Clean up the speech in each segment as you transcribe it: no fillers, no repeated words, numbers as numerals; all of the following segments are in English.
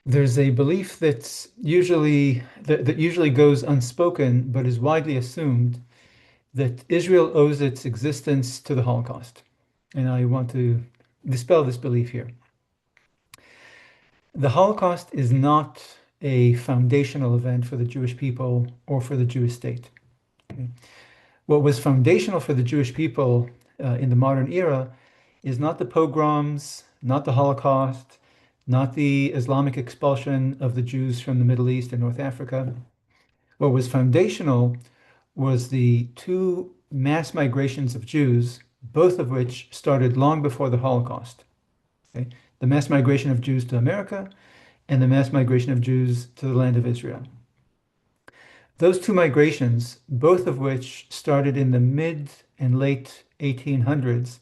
There's a belief that usually goes unspoken, but is widely assumed that Israel owes its existence to the Holocaust. And I want to dispel this belief here. The Holocaust is not a foundational event for the Jewish people or for the Jewish state. Okay? What was foundational for the Jewish people in the modern era is not the pogroms, not the Holocaust, not the Islamic expulsion of the Jews from the Middle East and North Africa. What was foundational was the two mass migrations of Jews, both of which started long before the Holocaust. Okay? The mass migration of Jews to America and the mass migration of Jews to the land of Israel. Those two migrations, both of which started in the mid and late 1800s,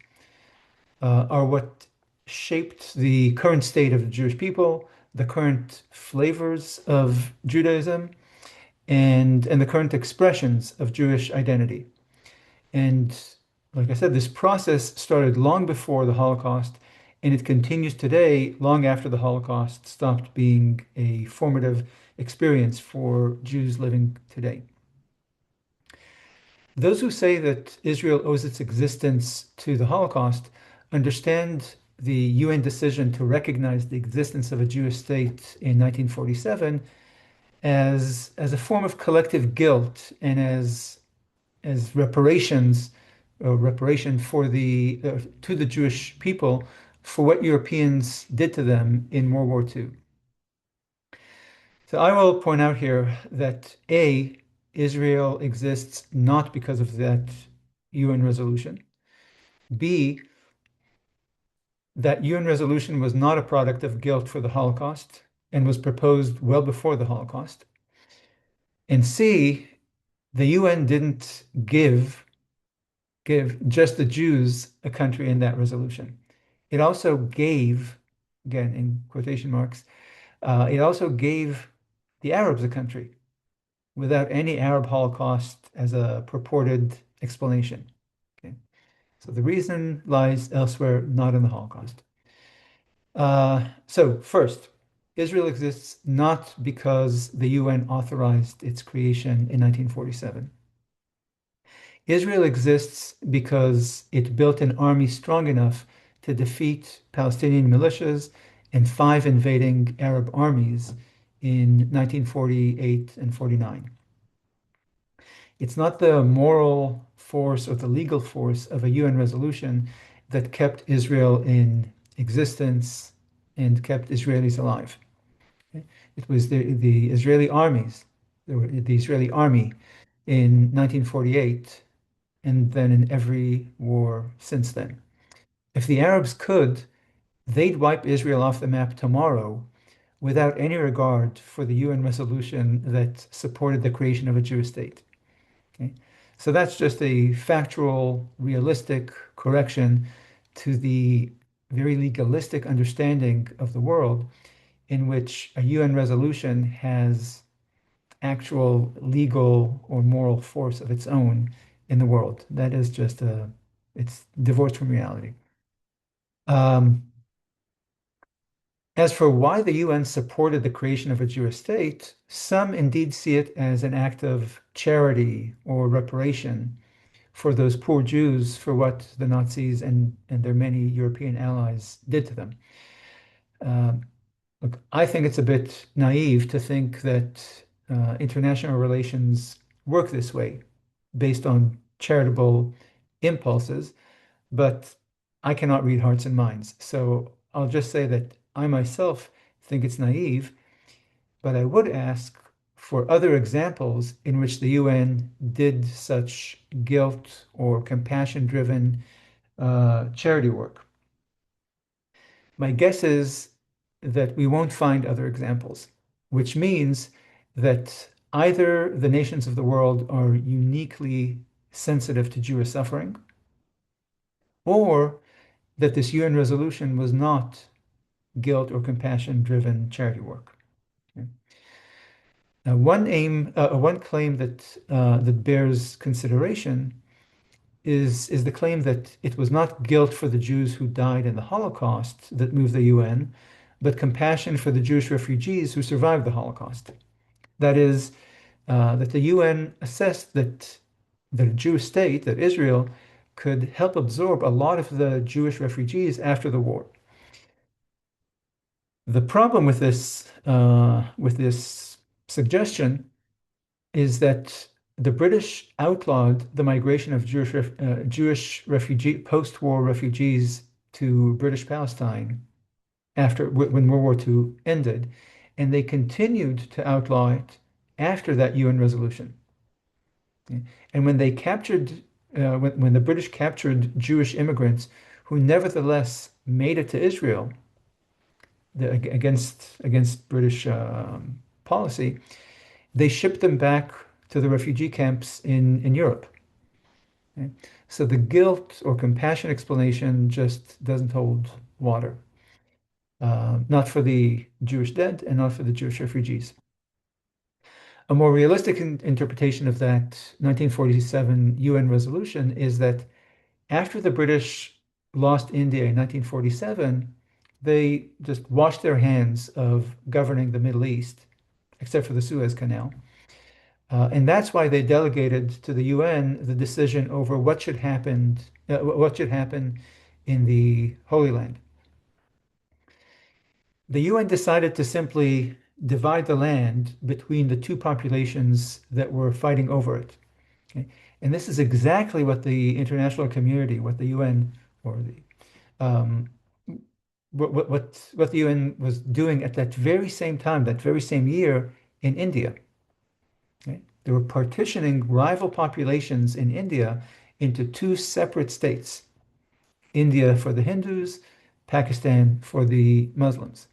are what shaped the current state of the Jewish people, the current flavors of Judaism, and the current expressions of Jewish identity. And like I said, this process started long before the Holocaust, and it continues today, long after the Holocaust stopped being a formative experience for Jews living today. Those who say that Israel owes its existence to the Holocaust understand the UN decision to recognize the existence of a Jewish state in 1947 as a form of collective guilt and as reparations or reparation for the to the Jewish people for what Europeans did to them in World War II. So I will point out here that A, Israel exists not because of that UN resolution. B, that UN resolution was not a product of guilt for the Holocaust and was proposed well before the Holocaust. And C, the UN didn't give just the Jews a country in that resolution. It also gave, again in quotation marks, it also gave the Arabs a country without any Arab Holocaust as a purported explanation. Okay? So the reason lies elsewhere, not in the Holocaust. So first, Israel exists not because the UN authorized its creation in 1947. Israel exists because it built an army strong enough to defeat Palestinian militias and five invading Arab armies in 1948 and 49. It's not the moral force or the legal force of a UN resolution that kept Israel in existence and kept Israelis alive. It was the Israeli armies, the Israeli army in 1948 and then in every war since then. If the Arabs could, they'd wipe Israel off the map tomorrow without any regard for the UN resolution that supported the creation of a Jewish state. Okay? So that's just a factual, realistic correction to the very legalistic understanding of the world in which a UN resolution has actual legal or moral force of its own in the world. That is just it's divorced from reality. Um, as for why the UN supported the creation of a Jewish state, some indeed see it as an act of charity or reparation for those poor Jews for what the Nazis and their many European allies did to them. Um, Look, I think it's a bit naive to think that international relations work this way based on charitable impulses, but I cannot read hearts and minds. So I'll just say that I myself think it's naive, but I would ask for other examples in which the UN did such guilt or compassion-driven charity work. My guess is that we won't find other examples, which means that either the nations of the world are uniquely sensitive to Jewish suffering, or that this UN resolution was not guilt or compassion-driven charity work. Okay. Now, one claim that bears consideration is the claim that it was not guilt for the Jews who died in the Holocaust that moved the UN, but compassion for the Jewish refugees who survived the Holocaust. That is, that the UN assessed that the Jewish state, that Israel, could help absorb a lot of the Jewish refugees after the war. The problem with this suggestion is that the British outlawed the migration of Jewish refugee post-war refugees to British Palestine after when World War II ended, and they continued to outlaw it after that UN resolution. Okay? And when they captured, when the British captured Jewish immigrants who nevertheless made it to Israel against British policy, they shipped them back to the refugee camps in Europe. Okay? So the guilt or compassion explanation just doesn't hold water, not for the Jewish dead and not for the Jewish refugees. A more realistic interpretation of that 1947 UN resolution is that after the British lost India in 1947, they just washed their hands of governing the Middle East, except for the Suez Canal. And that's why they delegated to the UN the decision over what should happen in the Holy Land. The UN decided to simply divide the land between the two populations that were fighting over it. Okay? And this is exactly what the international community, what the UN or the um, what the UN was doing at that very same time, that very same year in India. Okay? They were partitioning rival populations in India into two separate states, India for the Hindus, Pakistan for the Muslims.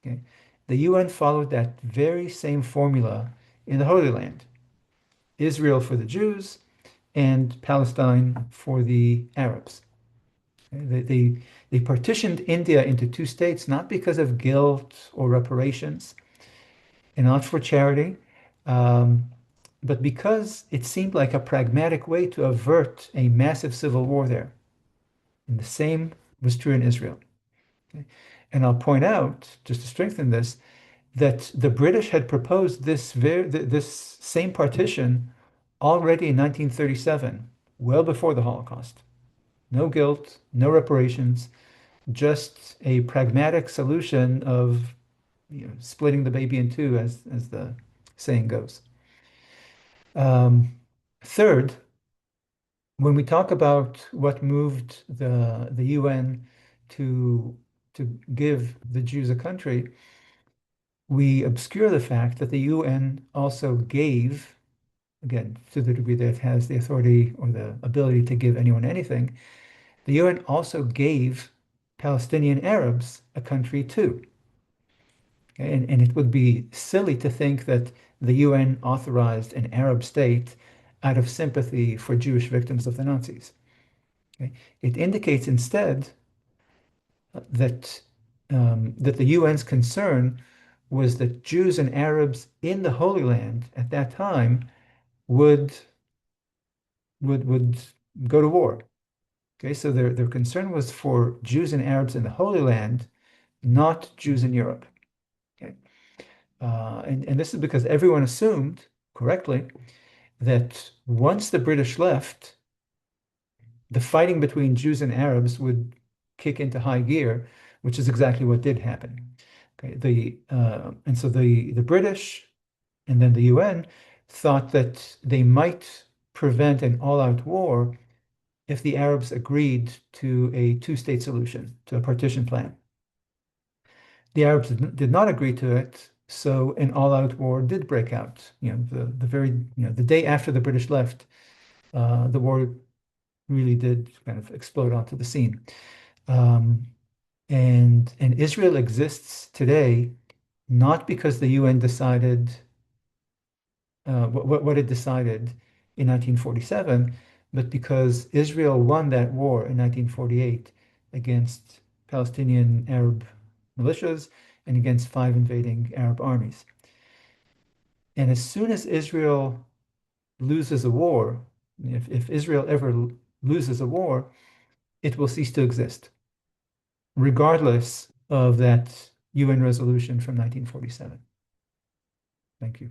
Okay? The UN followed that very same formula in the Holy Land, Israel for the Jews and Palestine for the Arabs. Okay? They partitioned India into two states, not because of guilt or reparations, and not for charity, um, but because it seemed like a pragmatic way to avert a massive civil war there. And the same was true in Israel. Okay? And I'll point out, just to strengthen this, that the British had proposed this same partition already in 1937, well before the Holocaust. No guilt, no reparations, just a pragmatic solution of splitting the baby in two, as the saying goes. Um, Third, when we talk about what moved the UN to to give the Jews a country, we obscure the fact that the UN also gave, again, to the degree that it has the authority or the ability to give anyone anything, the UN also gave Palestinian Arabs a country too. Okay? And it would be silly to think that the UN authorized an Arab state out of sympathy for Jewish victims of the Nazis. Okay? It indicates instead that that the UN's concern was that Jews and Arabs in the Holy Land at that time would would go to war. Okay, so their concern was for Jews and Arabs in the Holy Land, not Jews in Europe. Okay, and this is because everyone assumed correctly that once the British left, the fighting between Jews and Arabs would kick into high gear, which is exactly what did happen. Okay, and so the British and then the UN thought that they might prevent an all-out war if the Arabs agreed to a two-state solution, to a partition plan. The Arabs did not agree to it, so an all-out war did break out. The day after the British left, the war really did kind of explode onto the scene. Um, and Israel exists today not because the UN decided what it decided in 1947, but because Israel won that war in 1948 against Palestinian Arab militias and against 5 invading Arab armies. And as soon as Israel loses a war, if Israel ever loses a war, it will cease to exist, regardless of that UN resolution from 1947. Thank you.